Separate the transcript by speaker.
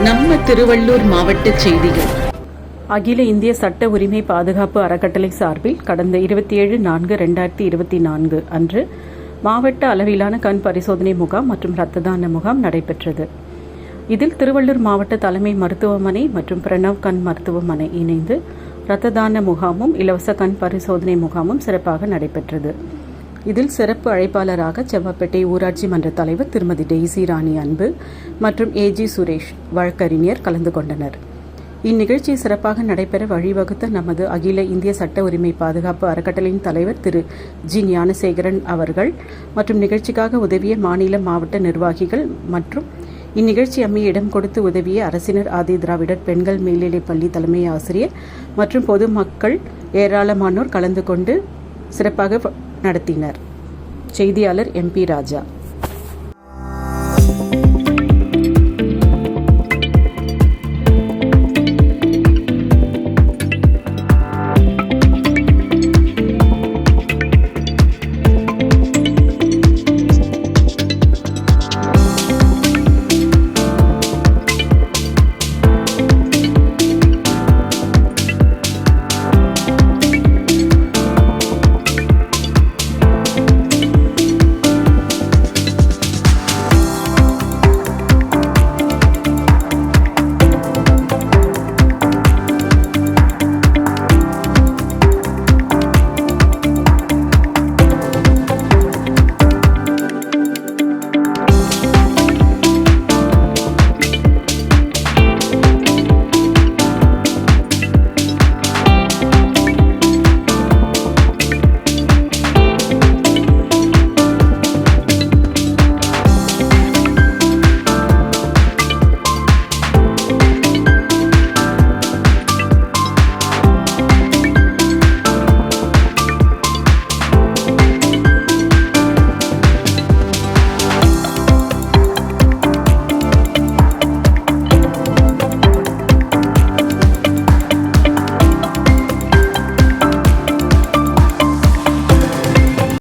Speaker 1: நம்ம திருவள்ளூர் மாவட்ட செய்திகள்.
Speaker 2: அகில இந்திய சட்ட உரிமை பாதுகாப்பு அறக்கட்டளை சார்பில் கடந்த 27/4/2024 அன்று மாவட்ட அளவிலான கண் பரிசோதனை முகாம் மற்றும் இரத்த தான முகாம் நடைபெற்றது. இதில் திருவள்ளூர் மாவட்ட தலைமை மருத்துவமனை மற்றும் பிரணவ் கண் மருத்துவமனை இணைந்து இரத்த தான முகாமும் இலவச கண் பரிசோதனை முகாமும் சிறப்பாக நடைபெற்றது. இதில் சிறப்பு அழைப்பாளராக செவ்வாப்பேட்டை ஊராட்சி மன்ற தலைவர் திருமதி டெய்சி ராணி அன்பு மற்றும் ஏஜி சுரேஷ் வழக்கறிஞர் கலந்து கொண்டனர். இந்நிகழ்ச்சி சிறப்பாக நடைபெற வழிவகுத்த நமது அகில இந்திய சட்ட உரிமை பாதுகாப்பு அறக்கட்டளையின் தலைவர் திரு ஜி ஞானசேகரன் அவர்கள் மற்றும் நிகழ்ச்சிக்காக உதவிய மாநில மாவட்ட நிர்வாகிகள் மற்றும் இந்நிகழ்ச்சி அமைய இடம் கொடுத்து உதவிய அரசினர் ஆதி திராவிடர் பெண்கள் மேல்நிலைப்பள்ளி தலைமை ஆசிரியர் மற்றும் பொதுமக்கள் ஏராளமானோர் கலந்து கொண்டு சிறப்பாக நடத்தினர். செய்தியாளர் MP ராஜா.